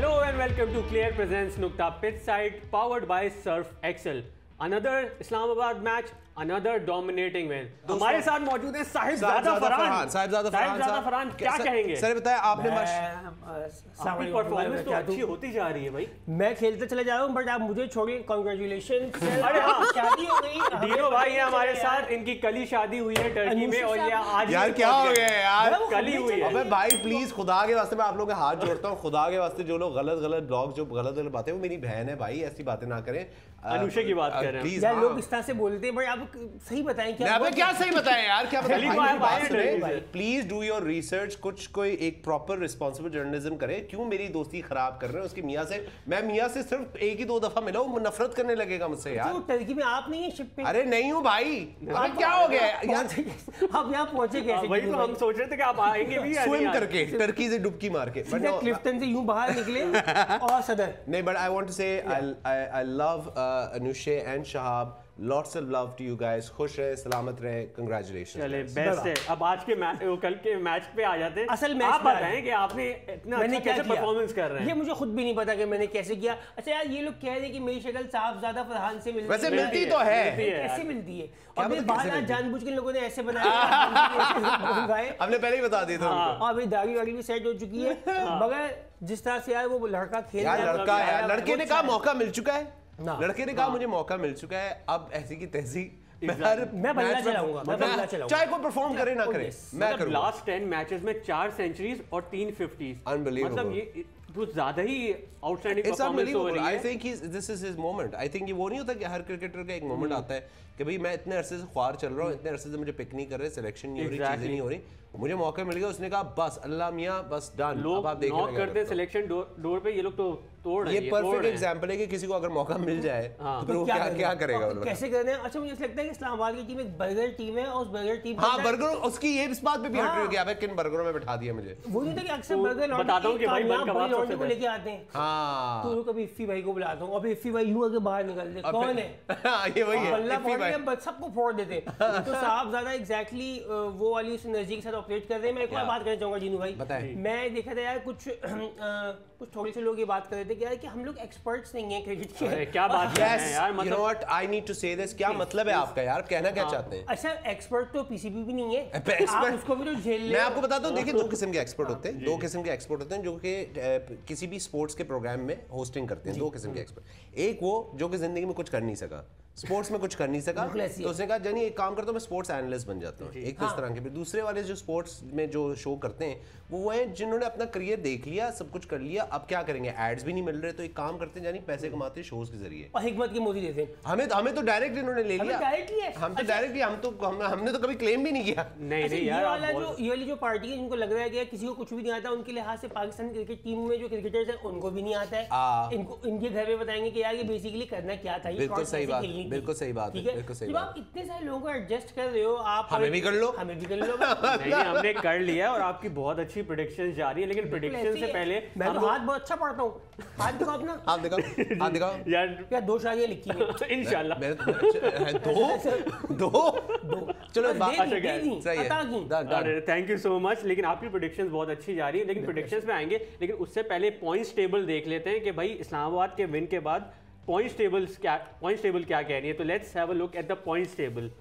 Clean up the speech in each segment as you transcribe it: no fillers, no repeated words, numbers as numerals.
Hello and welcome to Clear Presents Nukta Pitch Side, powered by Surf Excel. Another Islamabad match, another dominating win. हमारे साथ मौजूद है साहिबजादा फरहान। क्या कहेंगे sir? बताएं आपने आपकी परफॉर्मेंस तो अच्छी होती जा रही है भाई। मैं खेलते चले जा रहा हूँ बट आप मुझे छोड़िए। कांग्रेचुलेशन। अरे हाँ, शादी हो गई। डीनो भाई है हमारे साथ, इनकी कल ही शादी हुई है टर्की में और ये आज यार क्या हो गया यार, कल ही हुई है। अबे भाई प्लीज खुदा के वास्ते मैं आप लोगों के हाथ जोड़ता हूँ, खुदा के वास्ते जो लोग गलत ब्लॉग जो गलत बातें, वो मेरी बहन है भाई, ऐसी बातें ना करें। अनुषे की बात कर रहे हैं यार, लोग इस तरह से बोलते हैं, बट आप सही बताएं क्या? मैं क्या सही बताएं यार, क्या बताएं? प्लीज डू योर रिसर्च, कुछ कोई एक प्रॉपर रिस्पांसिबल जर्नलिज्म करे। क्यों मेरी दोस्ती खराब कर रहे हैं उसकी मियां से? मैं मियां से सिर्फ एक ही 2 दफा मिला हूं, नफरत करने लगेगा मुझसे यार। टर्की में आप नहीं है शिप पे? अरे नहीं हूं भाई। अब क्या हो गया यार, आप यहाँ पहुंचे कैसे? वही तो हम सोच रहे थे कि आप आएंगे भी स्विम करके, टर्की से डुबकी मार के, बट क्लिफ्टन से यूं बाहर निकले और सदर नहीं। But I want to say I love Anushe and Shahab, lots of love to you guys. खुश रहे, सलामत रहे, congratulations. चले बेस्ट है। अब आज के कल के मैच पे आ जाते हैं। असल मैच आप बताएं कि आपने इतना अच्छा कैसे परफॉर्मेंस कर रहे हैं? ये मुझे खुद भी नहीं पता कि मैंने कैसे किया। अच्छा यार, ये लोग कह रहे हैं कि मेरी शक्ल साहिबजादा फरहान से मिलती है। वैसे मिलती तो है, कैसे मिलती है? और मेरे बाल आज जानबूझ के लोगों ने ऐसे बनाए, हमने पहले ही बता दिया था। और मेरी दाढ़ी वाड़ी भी सेट हो चुकी है, मगर जिस तरह से यार वो लड़का खेल रहा है, लड़का है, लड़के ने कहा मौका मिल चुका है, लड़के ने कहा मुझे मौका मिल चुका है, अब ऐसी की तैसी मैं बल्ला चलाऊंगा, चाहे कोई परफॉर्म करे ना करे, मैं करूंगा। लास्ट 10 मैचेस में 4 सेंचुरीज और 3 50s। अनबिलीवेबल। मतलब ये कुछ ज्यादा ही आउटस्टैंडिंग परफॉर्मेंस हो रही है। I think this is his moment. I think ये वो नहीं होता कि हर क्रिकेटर का एक मोमेंट आता है कि भाई मैं इतने अरसे से ख्वार चल रहा हूँ, इतने अरसे से मुझे पिक नहीं कर रहे, सिलेक्शन नहीं हो रही, चीजें नहीं हो रही, मुझे मौका मिल गया। उसने कहा बस अल्लाह मियां बस डन। लोग नॉक करते हैं सिलेक्शन डोर पे, ये लोग तो तोड़ रहे हैं। ये परफेक्ट एग्जांपल है कि किसी को अगर मौका मिल जाए तो वो क्या करेगा, कैसे करना है। अच्छा, मुझे लगता है कि इस्लामाबाद की टीम एक बर्गर टीम है और उस बर्गर टीम बर्गर उसकी ये इस बात पे भी हट रही है कि किन बर्गरों में बैठा दिया मुझे। वो नहीं था कि अक्सर बर्गर बताता हूं कि भाई बन कबाब सबसे को लेके आते हैं। हां, तो कभी इफ्फी भाई को बुलाता हूं, अभी इफ्फी भाई यूं आके बाहर निकल दे, कौन है? ये वही है, बल्ला फोड़ के बस सबको फोड़ देते। तो साहब ज्यादा एग्जैक्टली वो वाली एनर्जी के साथ ऑपरेट कर रहे हैं। मैं एक और बात करना चाहूंगा जीनू भाई, मैं देखा था यार कुछ थोड़े से लोग ये बात कर रहे थे कि यार कि हम लोग एक्सपर्ट्स नहीं है क्रिकेट के। क्या बात है यार, मतलब you know what, I need to say this. क्या मतलब है आपका यार, कहना क्या चाहते हैं? अच्छा, एक्सपर्ट तो पीसीबी भी नहीं है, एक्सपर्ट उसको भी तो झेल ले। मैं आपको बताता हूं, देखिए 2 किस्म के एक्सपर्ट होते हैं, 2 किस्म के एक्सपर्ट होते हैं जो कि किसी भी स्पोर्ट्स के प्रोग्राम में होस्टिंग करते हैं। 2 किस्म के एक्सपर्ट, एक वो जो कि जिंदगी में कुछ कर नहीं सका, स्पोर्ट्स में कुछ कर नहीं सका, तो उसने कहा जानी एक काम करता हूं मैं स्पोर्ट्स एनालिस्ट बन जाता हूं। एक तो इस तरह के। दूसरे वाले जो स्पोर्ट्स में जो शो करते हैं वो हैं जिन्होंने अपना करियर देख लिया, सब कुछ कर लिया, अब क्या करेंगे, एड्स भी नहीं मिल रहे, तो एक काम करते हैं जानी पैसे कमाते हैं शोज के जरिए। और हिकमत की मोदी देते हैं हमें तो डायरेक्ट इन्होंने ले लिया, हम तो डायरेक्टली हमने तो कभी क्लेम भी नहीं किया। नहीं यार, ये वाली जो पार्टी है जिनको लग रहा है कि किसी को कुछ भी नहीं आता, उनके लिहाज से पाकिस्तान क्रिकेट टीम में जो क्रिकेटर्स हैं उनको भी नहीं आता है। इनके घर में बताएंगे कि यार ये बेसिकली करना क्या था। बिल्कुल सही बात, बिल्कुल सही बात। जब आप इतने सारे लोगों को एडजस्ट कर रहे हो, आप हमें भी कर लो। नहीं, हमने कर लिया और आपकी बहुत अच्छी प्रेडिक्शंस जा रही है, लेकिन प्रेडिक्शन से पहले मैं तो हाथ बहुत अच्छा पढ़ता हूँ। हाथ दिखाओ अपना, हाथ दिखाओ यार 2 शादियां लिखी हैं इंशाल्लाह। दो चलो सही है, थैंक यू सो मच। लेकिन आपकी प्रेडिक्शंस बहुत अच्छी जा रही है, लेकिन प्रेडिक्शंस में आएंगे, लेकिन उससे पहले पॉइंट्स टेबल देख लेते हैं कि भाई इस्लामाबाद के विन के बाद पॉइंट्स टेबल क्या कह रही है। तो let's have a look at the points table.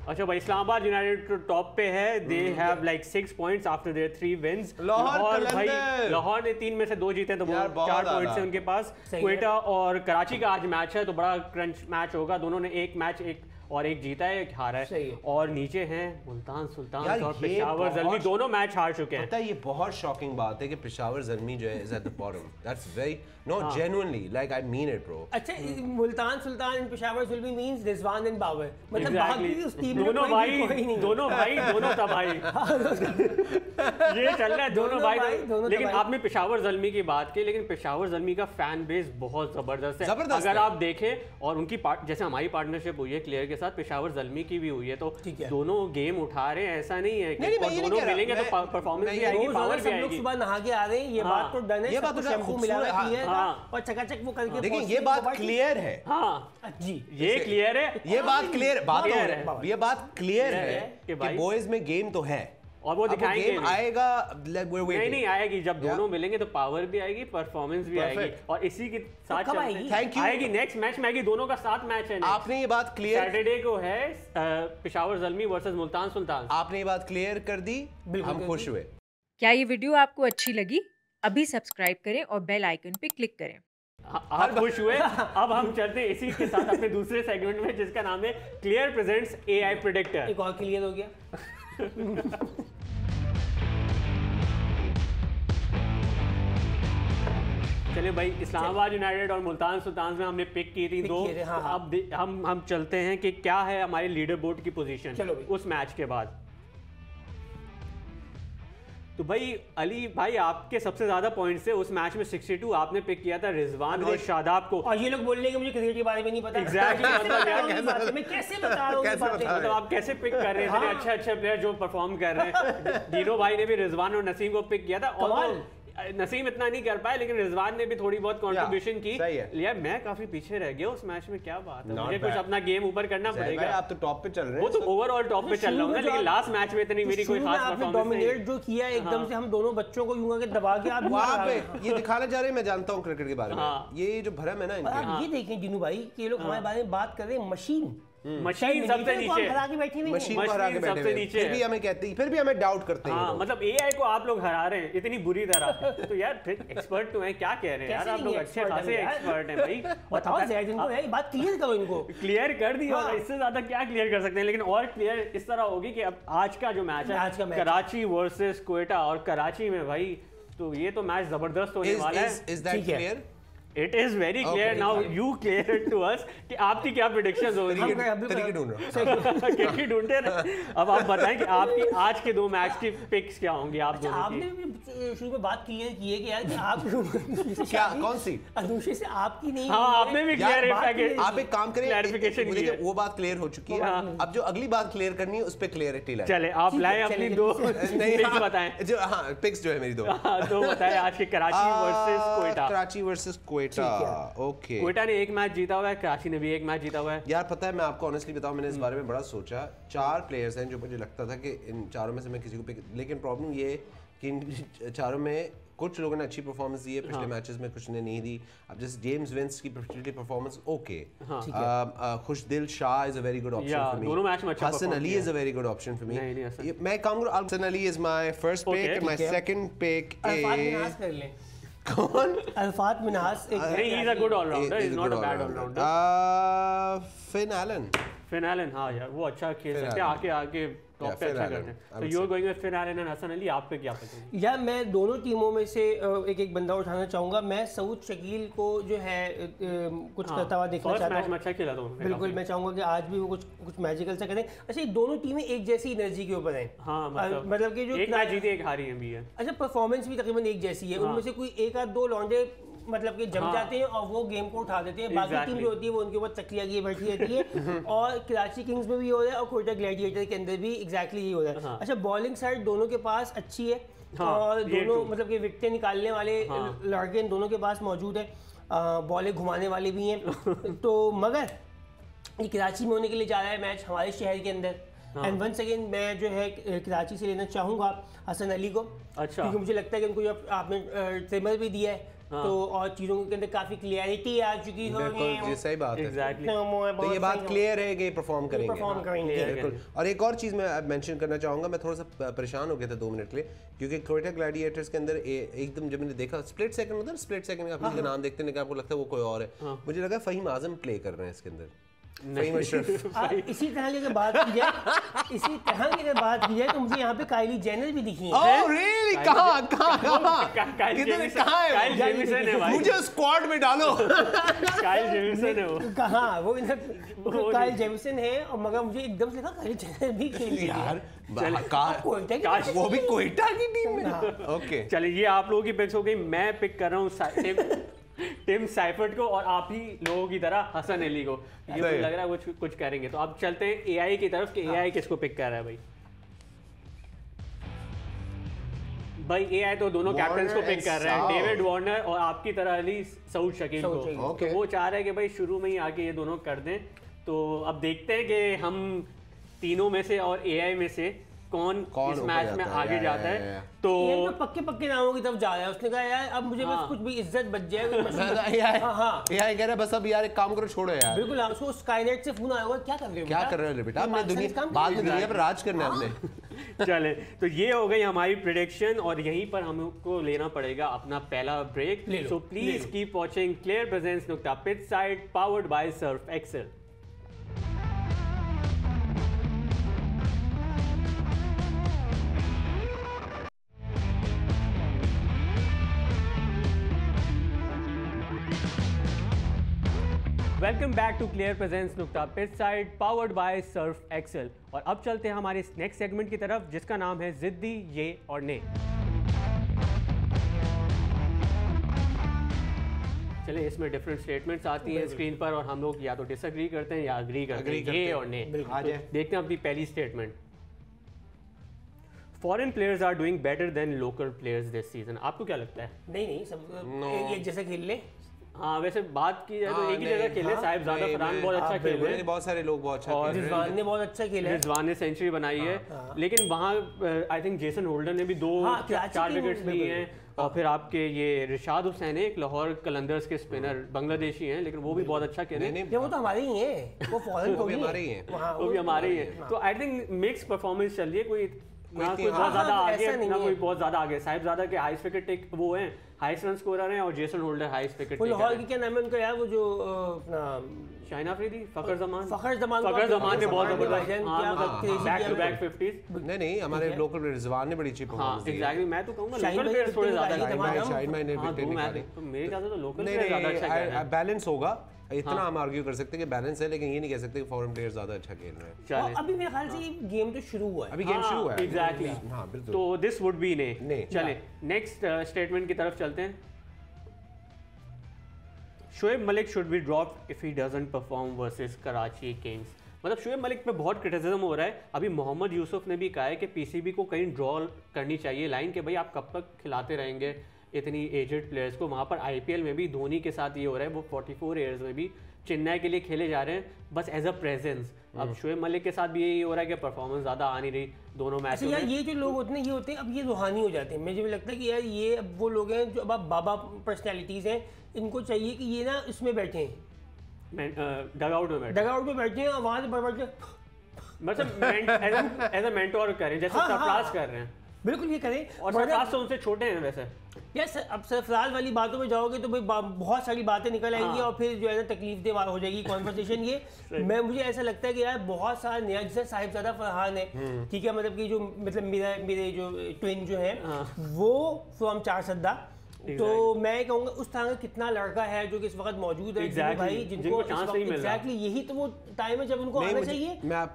अच्छा भाई, इस्लामाबाद यूनाइटेड टॉप पे है, they have like 6 points after their 3 wins. Lahore ने 3 में से 2 जीते, तो वो 4 पॉइंट्स है उनके पास। क्वेटा और कराची का आज मैच है, तो बड़ा क्रंच मैच होगा। दोनों ने एक मैच और एक जीता है, एक हारा है। और नीचे हैं मुल्तान सुल्तान और पेशावर ज़ल्मी, दोनों मैच हार चुके हैं। पता है ये बहुत शॉकिंग बात है कि पेशावर ज़ल्मी जो है is at the bottom. That's very no genuinely, like I mean it bro. अच्छा, Multan Sultan and Peshawar Zalmi means Rizwan and Babar, मतलब बाकी उस टीम में दोनों तबाही ये चल रहा है, दोनों भाई। लेकिन आपने पेशावर ज़ल्मी की बात की, लेकिन पेशावर ज़ल्मी का फैन बेस बहुत जबरदस्त है। अगर आप देखें, और उनकी जैसे हमारी पार्टनरशिप हुई है क्लियर के साथ, पेशावर ज़ल्मी की भी हुई है, तो दोनों गेम उठा रहे हैं, ऐसा नहीं है कि दोनों मिलेंगे तो परफॉर्मेंस भी आएगी, पावर भी आएगी। सुबह नहा के आ रहे हैं, ये बात तो डन है, ये बात तो शैम्पू मिला है और चकाचक वो करके। देखिए ये बात क्लियर है। हाँ जी, ये क्लियर है, ये बात क्लियर है कि बॉयज में गेम तो है और वो दिखाएंगे आएगा नहीं आएगी, जब दोनों मिलेंगे तो पावर भी आएगी, परफॉर्मेंस भी आएगी, और इसी के साथ आएगी नेक्स्ट मैच में आएगी, दोनों का साथ मैच है। आपने ये बात क्लियर, सैटरडे को है पेशावर ज़ल्मी वर्सेस मुल्तान सुल्तान। आपने ये बात क्लियर कर दी, हम खुश हुए। क्या ये वीडियो आपको अच्छी लगी? अभी सब्सक्राइब करें और बेल आइकन पे क्लिक करें। आप खुश हुए। अब हम चलते हैं इसी के साथ अपने दूसरे सेगमेंट में, जिसका नाम है क्लियर प्रेजेंट्स एआई प्रेडिक्टर। एक और क्लियर हो गया। चलिए भाई, इस्लामाबाद यूनाइटेड और मुल्तान सुल्तान में हमने पिक की थी दो। हाँ, हाँ। अब हम चलते हैं कि क्या है हमारे लीडर बोर्ड की पोजीशन उस मैच के बाद। तो भाई अली भाई, आपके सबसे ज्यादा पॉइंट्स से उस मैच में 62 आपने पिक किया था रिजवान और शादाब को। और ये लोग बोल रहे हैं कि मुझे क्रिकेट के बारे में नहीं पता। एग्जैक्टली मैं कैसे बता रहा हूँ ये बातें? मतलब आप कैसे पिक कर रहे हैं अच्छे प्लेयर जो परफॉर्म कर रहे हैं। दीनो भाई ने भी रिजवान और नसीम को पिक किया था, और नसीम इतना नहीं कर पाया, लेकिन रिजवान ने भी थोड़ी बहुत कंट्रीब्यूशन की। यार मैं काफी पीछे रह गया उस मैच में, क्या बात है, मुझे कुछ अपना गेम ऊपर करना पड़ेगा। आप तो टॉप पे चल रहे हैं, वो तो ओवरऑल टॉप पे चल रहा हूं ना, लेकिन लास्ट मैच में इतनी मेरी कोई खास परफॉर्मेंस नहीं। डोमिनेट जो किया एकदम से, हम दोनों बच्चों को यूं के दबा के आप वहां पे ये दिखाना चाह रहे हैं। मैं जानता हूं क्रिकेट के बारे में, ये जो भरम है ना इनके, ये देखें जिनू भाई कि ये लोग हमारे बारे में बात कर रहे हैं। मशीन मशीन सबसे नीचे, मशीन को हरा के सबसे नीचे, फिर भी हमें कहते हैं, फिर भी हमें डाउट करते हैं। मतलब एआई को आप लोग हरा रहे हैं इतनी बुरी तरह, तो यार फिर एक्सपर्ट तो है, क्या कह रहे हैं यार, आप लोग अच्छे खासे एक्सपर्ट हैं भाई। बताओ जैद इनको है, बात क्लियर करो, इनको क्लियर कर दी, और इससे ज्यादा क्या क्लियर कर सकते हैं। लेकिन और क्लियर इस तरह होगी कि अब आज का जो मैच है कराची वर्सेस क्वेटा, और कराची में भाई तो ये तो मैच जबरदस्त होने वाला है। Is that clear? It is very clear now. You clear it to us कि आपकी क्या predictions होगी। तरीके ढूंढ रहा हूँ ढूंढते रहे। अब आप बताएं कि आपकी आज के दो मैच की पिक्स क्या होंगी आप दोनों की। आपने भी शुरू में बात क्लियर की है कि यार कि आप क्या कौन सी अनुषे से आपकी नहीं। हाँ, आपने भी क्लियर है। आप एक काम करें, क्लैरिफिकेशन की है, वो बात क्लियर हो चुकी है। अब जो अगली बात क्लियर करनी है उस पे क्लियरिटी लाए। चले आप लाए अपनी दो पिक्स बताएं। जो हाँ पिक्स जो है मेरी दो बताएं आज के Karachi versus Quetta. Karachi versus okay, Quetta ने एक मैच जीता हुआ है, कराची ने भी एक मैच जीता हुआ है। यार पता है, मैं आपको ऑनेस्टली बताऊं, मैंने इस बारे में बड़ा सोचा। 4 प्लेयर्स हैं जो मुझे लगता था कि इन चारों में से मैं किसी को पिक, लेकिन प्रॉब्लम ये कि इन चारों में कुछ लोगों ने अच्छी परफॉर्मेंस दी है पिछले मैचेस में, कुछ ने नहीं दी। अब जैसे जेम्स विंस की पिछली performance okay, Khushdil Shah is a very good option for me, दोनों मैच में अच्छा Hasan Ali is a very good option for me. मैं कहूंगा Hasan Ali is my first pick and my second pick is कौन? अल्फात मिनहास। नहीं, he is a good all-rounder, he is not a bad all-rounder। Finn Allen, हाँ यार वो अच्छा खेल सकते हैं, आके टॉप पे अच्छा करते हैं। तो you are going with Finn Allen and Hasan Ali, आप पे क्या पता है? यार मैं दोनों टीमों में से एक बंदा उठाना चाहूंगा। मैं सऊद शकील को जो है कुछ करता हुआ देखना चाहता हूं। अच्छा खेला तो बिल्कुल, मैं चाहूंगा कि आज भी वो कुछ मैजिकल सा करें। अच्छा, ये दोनों टीमें एक जैसी एनर्जी के ऊपर हैं। हाँ, मतलब कि जो एक मैच जीती एक हारी है भी है। अच्छा, परफॉर्मेंस भी तकरीबन एक जैसी है। उनमें से कोई एक आध दो लौंडे मतलब कि जम जाते हैं और वो गेम को उठा देते हैं। बाकी टीम जो होती है वो उनके ऊपर तकिया की बैठी रहती है। और कराची किंग्स में भी हो रहा है और कोयटा ग्लैडिएटर के अंदर भी एग्जैक्टली यही हो रहा है। अच्छा, बॉलिंग साइड दोनों के पास अच्छी है, और दोनों मतलब कि विकेटें निकालने वाले लड़के दोनों के पास मौजूद है, बॉलें घुमाने वाले भी हैं। तो मगर ये कराची में होने के लिए जा रहा है मैच हमारे शहर के अंदर। एंड वंस अगेन मैं जो है कराची से लेना चाहूँगा हसन अली को। अच्छा, क्योंकि मुझे लगता है कि उनको जो आपने ट्रिमर भी दिया है, तो और चीजों के अंदर काफी क्लियरिटी आ चुकी है। बिल्कुल, ये सही बात है। Exactly. तो ये बात क्लियर है कि परफॉर्म करेंगे। बिल्कुल। और एक और चीज मैं मेंशन करना चाहूंगा, मैं थोड़ा सा परेशान हो गया था 2 मिनट के लिए, क्योंकि क्वेटा ग्लैडिएटर्स के अंदर एकदम जब मैंने देखा स्प्लिट सेकंड होता है, स्प्लिट सेकंड में आप किसी का नाम देखते हैं, आपको लगता है वो कोई और है। मुझे लगा फहीम आजम प्ले कर रहे हैं इसके अंदर। इसी तरह की अगर बात की जाए तो मुझे यहाँ पे काइली जेनर भी दिखी है। Oh really? कहाँ काइल जेमिसन है भाई, मुझे स्क्वाड में डालो। काइल जेमिसन है वो। कहाँ वो काइल जेमिसन है, और मगर मुझे एकदम से लगा काइली जेनर भी खेल रही है यार। वो भी कोयटा की टीम में। ओके, चलिए ये आप लोगों की पिक्स हो गई। मैं पिक कर रहा हूँ टिम साइफर्ट को, और आप ही लोगों की तरह हसन अली को। ये तो लग रहा है वो कुछ करेंगे। तो अब चलते हैं एआई की तरफ कि एआई किसको पिक कर रहा है भाई एआई तो दोनों कैप्टन्स को पिक कर रहा है, डेविड वार्नर और आपकी तरह अली सऊद शकील को। तो वो चाह रहे हैं कि भाई शुरू में ही आके ये दोनों कर दें। तो अब देखते हैं कि हम तीनों में से और एआई में से कौन इस मैच में आगे जाता है। तो ये पक्के नामों की तरफ जा रहा है। उसने कहा यार अब मुझे बस कुछ भी इज्जत बच जाए। यार कह रहा बस अब यार एक काम करो, छोड़ो यार। बिल्कुल, उसको स्काईनेट से फोन आया होगा, क्या कर रहे हो बेटा, हमने दुनिया पर राज करना है हमने। चले, तो ये हो गई हमारी प्रेडिक्शन और यहीं पर हमको लेना पड़ेगा अपना पहला break. So please keep watching clear presence नुक्ता pitch side powered by Surf Excel. Welcome back to clear presence नुक्ता pitch side powered by Surf Excel. और अब चलते हैं हमारे नेक्स्ट सेगमेंट की तरफ जिसका नाम है जिद्दी ये और ने। चले, इसमें डिफरेंट स्टेटमेंट्स आती हैं स्क्रीन पर और हम लोग या तो डिसएग्री करते हैं या एग्री करते हैं, ये और ने। तो देखते हैं अपनी पहली statement. Foreign players are doing better than local players this season. आपको क्या लगता है? नहीं, सब एक जैसे खेल ले। हाँ, वैसे बात की जाए तो एक ही जगह खेले। साहिबजादा फरहान बहुत अच्छा खेल रहे हैं, बहुत सारे लोग बहुत अच्छा और रिजवान ने बहुत अच्छा खेला है। रिजवान ने सेंचुरी बनाई है, लेकिन वहाँ आई थिंक जेसन होल्डर ने भी 4 विकेट्स लिए हैं। और फिर आपके ये रिशाद हुसैन है, एक लाहौर कलंदर्स के स्पिनर, बांग्लादेशी हैं, लेकिन वो भी बहुत अच्छा खेले। वो तो हमारे ही हैं, वो फॉरेन को भी हमारे ही हैं, वो भी हमारे ही हैं। तो आई थिंक मिक्स परफॉर्मेंस चल रही है, कोई बहुत ज्यादा आगे ना कोई बहुत ज्यादा आगे। साहिबजादा के हाईएस्ट विकेट टेक वो हैं, हाईएस्ट रन स्कोरर हैं, और Jason holder highest wicket taker. Lahore की क्या नाम है उनका यार, वो जो अपना शाहिन अफरीदी, फखर जमान ने बहुत जबरदस्त बैक टू बैक 50s। नहीं हमारे लोकल रिजवान ने बड़ी अच्छी परफॉर्मेंस दी। एग्जैक्टली, मैं तो कहूंगा लोकल प्लेयर्स थोड़े ज्यादा शाहिन भाई ने विकेट निकाले। तो मेरे ख्याल से तो लोकल प्लेयर ज्यादा अच्छा खेल रहे हैं। बैलेंस होगा, इतना हम आर्ग्यू कर सकते हैं कि बैलेंस है, लेकिन ये नहीं कह सकते कि फॉरेन प्लेयर्स ज्यादा अच्छा खेल रहे हैं। अभी मेरे ख्याल से ये गेम तो शुरू हुआ है, अभी गेम शुरू हुआ है। एग्जैक्टली, हां बिल्कुल। तो दिस वुड बी ने। चले नेक्स्ट स्टेटमेंट की तरफ चलते हैं। Shoaib Malik should be dropped if he doesn't perform versus Karachi Kings. मतलब शोएब मलिक पे बहुत क्रिटिसिज्म हो रहा है। अभी मोहम्मद यूसुफ ने भी कहा है कि पीसीबी को कहीं ड्रॉ करनी चाहिए लाइन के भाई आप कब तक खिलाते रहेंगे इतनी एजेड प्लेयर्स को। वहाँ पर आईपीएल में भी धोनी के साथ ये हो रहा है, वो 44 ईयर्स में भी चेन्नई के लिए खेले जा रहे हैं बस एज अ प्रेजेंस। अब शोएब मलिक के साथ भी यही हो रहा है कि परफॉर्मेंस ज़्यादा आ नहीं रही दोनों मैच में। यार ये जो लोग होते हैं ये होते हैं, अब ये रूहानी हो जाते हैं। मुझे भी लगता है कि यार ये अब वो लोग हैं जो अब बाबा पर्सनैलिटीज़ हैं, इनको चाहिए कि ये ना इसमें बैठे हैं, डगआउट में बैठे हैं और वहाँ से बढ़ के मतलब एज अ मेंटोर करें जैसे सरफराज कर रहे हैं। बिल्कुल ये करें, और सरफराज तो उनसे छोटे हैं वैसे। यस, अब सरफराज वाली बातों में जाओगे तो भाई बहुत सारी बातें निकल आएंगी और फिर जो है ना तकलीफ दे हो जाएगी कॉन्वर्सेशन। ये मैं मुझे ऐसा लगता है कि यार बहुत सारा नया, जैसे साहिबजादा फरहान है, ठीक है, मतलब कि जो मतलब मेरे जो ट्विन जो है वो फ्रॉम चारसद्दा, तो मैं कहूँगा उस तरह का कितना लड़का है जो कि इस वक्त मौजूद है भाई, जिनको चांस नहीं मिल रहा। यही तो वो टाइम है जब उनको आना चाहिए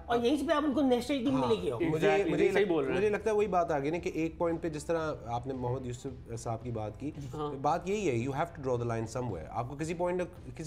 और यहीं पे आप उनको नेशनल टीम में लेके आओ। मुझे लगता है वही बात आ गई ना कि एक पॉइंट पे जिस तरह आपने मोहम्मद यूसुफ साहब की बात की, बात यही है, you have to draw the line somewhere. आपको किसी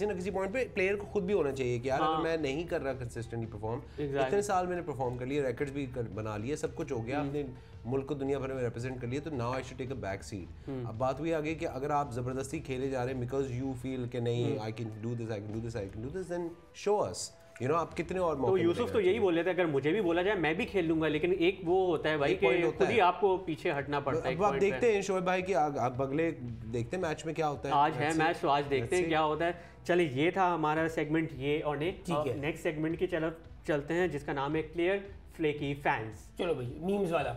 ना किसी पॉइंट पे प्लेयर को खुद भी होना चाहिए कि यार अगर मैं नहीं कर रहा कंसिस्टेंटली परफॉर्म, इतने साल मैंने परफॉर्म कर लिए, रिकॉर्ड्स भी बना लिए, सब कुछ हो गया, अपने मुल्क को दुनिया भर में रिप्रेजेंट कर लिए, तो now I should take a back seat. अब बात हुई आगे कि अगर आप जबरदस्ती खेले जा रहे हैं बिकॉज यू फील कि नहीं I can do this, I can do this, I can do this, then show us, you know, आप कितने और मौके। तो यूसुफ तो यही बोल रहे थे अगर मुझे भी बोला जाए मैं भी खेल लूंगा, लेकिन एक वो होता है भाई कि खुद ही आपको पीछे हटना पड़ता है। अब आप देखते हैं शोएब भाई कि अब अगले देखते हैं मैच में क्या होता है। आज है मैच, तो आज देखते हैं क्या होता है। चलिए, ये था हमारा सेगमेंट ये और ने। नेक्स्ट सेगमेंट की तरफ चलते हैं जिसका नाम है क्लियर फ्लेकी फैंस। चलो भाई, मीम्स वाला।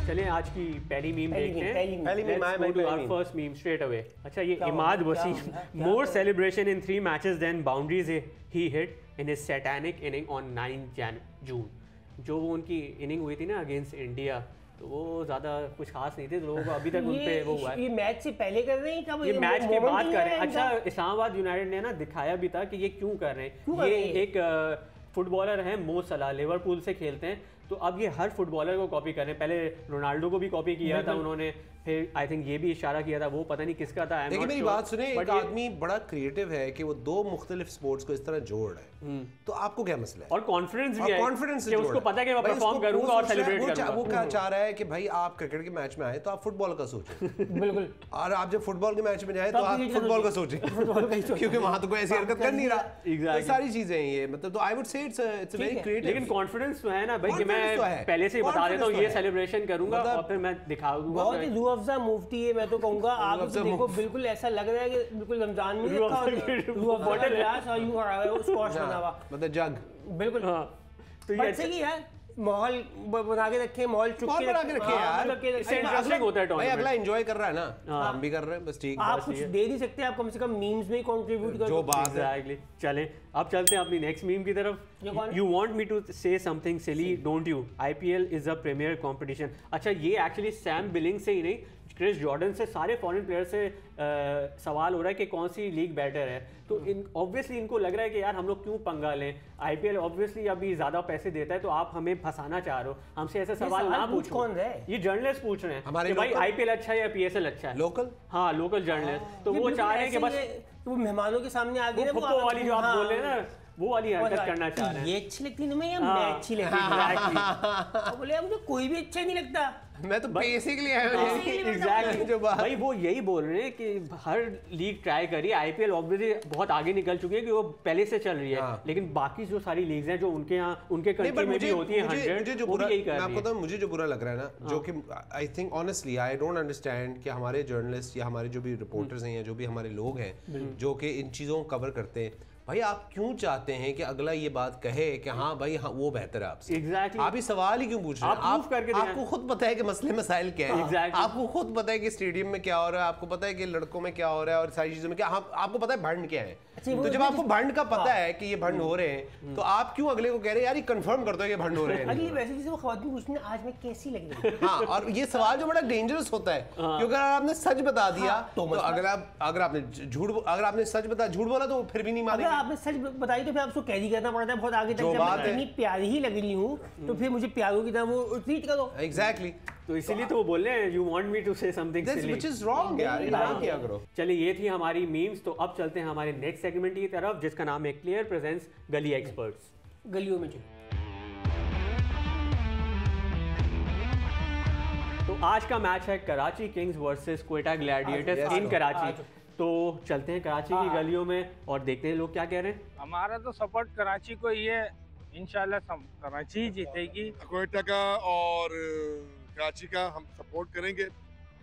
चलिए आज की पहली मीम देखते हैं। पहली meme our first meme straight away. अच्छा, ये Imad Wasim, more celebration in 3 matches than boundaries he hit in his satanic inning on 9 June. जो वो उनकी इनिंग हुई थी ना अगेंस्ट इंडिया, तो वो ज्यादा कुछ खास नहीं थे, लोगों को अभी तक उन पे वो हुआ है। ये मैच से पहले कर रहे हैं क्या? ये मैच के बाद कर रहे हैं। अच्छा, इस्लामाबाद यूनाइटेड ने ना दिखाया भी था कि ये क्यों कर रहे हैं। ये एक फुटबॉलर है मो सलाह, लिवरपूल से खेलते हैं, तो अब ये हर फुटबॉलर को कॉपी कर रहे हैं। पहले रोनाल्डो को भी कॉपी किया था उन्होंने, फिर आई थिंक ये भी इशारा किया था, वो पता नहीं किसका था। देखिए मेरी बात सुने, एक आदमी बड़ा क्रिएटिव है कि वो दो मुख्तलिफ स्पोर्ट्स को इस तरह जोड़ रहा है, तो आपको क्या मसला है? और कॉन्फिडेंस भी है, कॉन्फिडेंस कि उसको पता है कि मैं परफॉर्म करूंगा और सेलिब्रेट करूंगा। वो क्या चाह रहा है कि भाई आप क्रिकेट के मैच में आए तो आप फुटबॉल का सोचें। बिल्कुल। और आप जब फुटबॉल के मैच में जाए तो आप फुटबॉल का सोचें, क्योंकि वहां तो कोई ऐसी हरकत कर नहीं रहा। ये सारी चीजें हैं ये, मतलब तो I would say it's very creative. लेकिन कॉन्फिडेंस तो है ना भाई कि मैं पहले से ही बता देता हूँ ये सेलिब्रेशन करूंगा और फिर मैं दिखा दूंगा। बहुत ही रूह अफ़ज़ा मुफ्ती है, मैं तो कहूंगा। आप देखो बिल्कुल ऐसा लग रहा है कि बिल्कुल रमजान में बॉटल ग्लास और यूं स्क्वॉश बना हुआ, मतलब जग। बिल्कुल। तो ये अच्छा की यार माहौल बना के रखे, माहौल चुप के रखे यार, इससे इंटरेस्टिंग होता है भाई। टूर्नामेंट। अगला एंजॉय कर रहा है ना, हम भी कर रहे हैं, बस ठीक। आप कुछ दे नहीं सकते, आप कम से कम मीम्स में कंट्रीब्यूट करो। जो बात है। एग्जैक्टली। चलें अब चलते हैं अपनी नेक्स्ट मीम की तरफ। You want me to say something silly don't you, IPL is a premier competition. अच्छा ये एक्चुअली सैम बिलिंग से ही नहीं, क्रिस जॉर्डन से, सारे फॉरेन प्लेयर से सवाल हो रहा है कि कौन सी लीग बेटर है। तो ऑब्वियसली इनको लग रहा है कि यार हम लोग क्यों पंगा लें, आईपीएल ऑब्वियसली अभी ज़्यादा पैसे देता है, तो आप हमें फंसाना चाह रहे हो, हमसे ऐसे सवाल ना पूछो। कौन है ये जर्नलिस्ट पूछ रहे हैं हमारे कि भाई आईपीएल अच्छा है या पीएसएल अच्छा है। लोकल, हाँ लोकल जर्नलिस्ट। तो वो चाह रहे हैं कि बस वो मेहमानों के सामने आ गए वो वाली जो आप बोल रहे हैं ना, वो वाली हरकत करना चाह रहे हैं। ये अच्छी लगती है मैं या मैं अच्छी लगती है? बोले यार मुझे कोई भी अच्छा नहीं लगता, मैं तो बेसिकली एग्जैक्टली जो बात भाई वो यही बोल रहे हैं कि हर लीग ट्राई करिए। आईपीएल ऑब्वियसली बहुत आगे निकल चुकी है कि वो पहले से चल रही है, लेकिन बाकी जो सारी लीग्स हैं जो उनके यहाँ उनके कंट्री में भी होती है 100, वो भी यही कर रही है। मुझे जो बुरा लग रहा है ना, जो कि I think honestly I don't understand कि हमारे जर्नलिस्ट या हमारे जो भी रिपोर्टर्स हैं या जो भी हमारे लोग हैं जो कि इन चीज़ों को कवर करते हैं, भाई आप क्यों चाहते हैं कि अगला ये बात कहे कि हाँ भाई हाँ वो बेहतर है आपसे? Exactly. आप ये सवाल ही क्यों पूछ रहे हैं? आपको खुद पता है कि मसले मसाइल क्या है। Exactly. आपको खुद पता है कि स्टेडियम में क्या हो रहा है, आपको पता है कि लड़कों में क्या हो रहा है और सारी चीजों में क्या, आपको पता है भंड क्या है। तो जब आपको भंड का पता है कि ये भंड हो रहे हैं, तो आप क्यों अगले को कह रहे हैं यार ये कंफर्म कर दो ये भंड हो रहे हैं? अगली वैसे जिसे वो खवातीन पूछने आज मैं कैसी लग रही हूं। हाँ, और ये सवाल जो बड़ा डेंजरस होता है, क्योंकि अगर आपने सच बता दिया तो अगर आपने सच बताया झूठ बोला तो फिर भी नहीं मानेंगे। अगर आपने सच बताई तो फिर आपको कैरी करना पड़ता है बहुत आगे तक। जब मैं इतनी प्यारी ही लग रही हूँ तो फिर मुझे प्यारों की तरह वो ट्रीट करो। एग्जैक्टली। तो इसीलिए तो वो बोल रहे हैं you want me to say something silly, which is wrong यार, ये ना किया करो। चलिए ये थी हमारी मीम्स। तो अब चलते हैं हमारे नेक्स्ट सेगमेंट की तरफ जिसका नाम है क्लियर प्रेजेंस गली एक्सपर्ट्स। गलियों में तो आज का मैच है Karachi Kings versus Quetta Gladiators in Karachi. तो चलते हैं कराची की गलियों में और देखते हैं लोग क्या कह रहे हैं। हमारा तो सपोर्ट कराची को ही है, इंशाल्लाह कराची ही जीतेगी। क्वेटा का और कराची का हम सपोर्ट करेंगे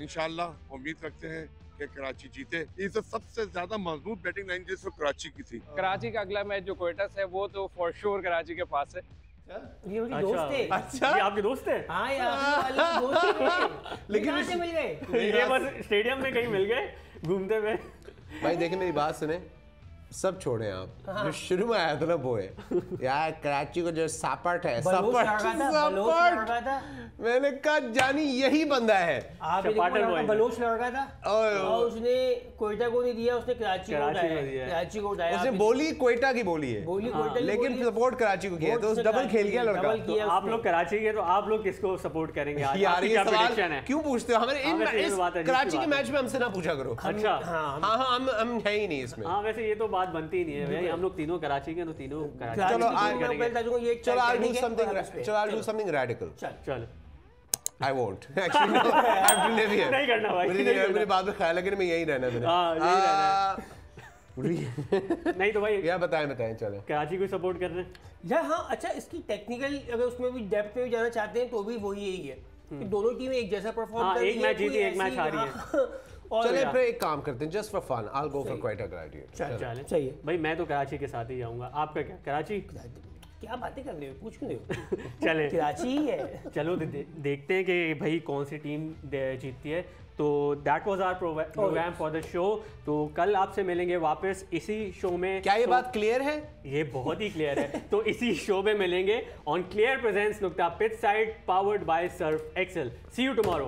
इंशाल्लाह। उम्मीद रखते हैं कि कराची जीते। इस सबसे ज्यादा मजबूत बैटिंग लाइन जिस कराची की थी। कराची का अगला मैच जो क्वेटा से है वो तो फॉर श्योर कराची के पास है। ये मेरे दोस्त है। अच्छा ये आपके दोस्त है? हाँ यार दोस्त है। लेकिन से मिल गए, ये बस स्टेडियम में कहीं मिल गए घूमते हुए। भाई देखिए मेरी बात सुने, सब छोड़े आप, जो शुरू में आया था ना वो है यार कराची को जो सापट है, सापट मैंने कहा जानी यही बंदा है। बलोच लड़का था और उसने क्वेटा को नहीं दिया, उसने कराची को उठाया। उसने बोली क्वेटा की बोली है, लेकिन सपोर्ट कराची को किया, तो डबल खेल गया लड़का। तो आप लोग कराची के, तो आप लोग किसको सपोर्ट करेंगे आज? यार ये सवाल क्यों पूछते हो? हमारे कराची के मैच में हमसे ना पूछा करो। अच्छा हाँ हम है ही नहीं इसमें। हाँ वैसे ये तो बात बनती नहीं है भाई, हम लोग तीनों कराची के, तो तीनों कराची। चलो I'll do something radical. चल I won't. Actually, no. I have to live here. नहीं करना भाई। मेरे बाद में ख्याल है कि मैं यही रहना है। नहीं तो भाई क्या बताएं चलो। कराची को सपोर्ट कर रहे हैं यार। हाँ अच्छा, इसकी टेक्निकल अगर उसमें भी डेप्थ में भी जाना चाहते हैं तो भी वही यही है कि दोनों टीमें एक जैसा परफॉर्म कर रही है। एक मैच जीती एक मैच हारी है। चले फिर एक काम करते हैं, just for fun I'll go for Quetta gladiators. चले चाहिए भाई, मैं तो कराची के साथ ही जाऊंगा। आपका क्या? कराची? क्या बातें कर रहे हो, पूछ क्यों रहे हो? चले कराची ही है। चलो देखते हैं कि भाई कौन सी टीम जीतती है। तो that was our programme for the show. तो कल आपसे मिलेंगे वापस इसी शो में। क्या ये बात क्लियर है? ये बहुत ही क्लियर है। तो इसी शो में मिलेंगे on clear presence pitch side, powered by Surf Excel. See you tomorrow.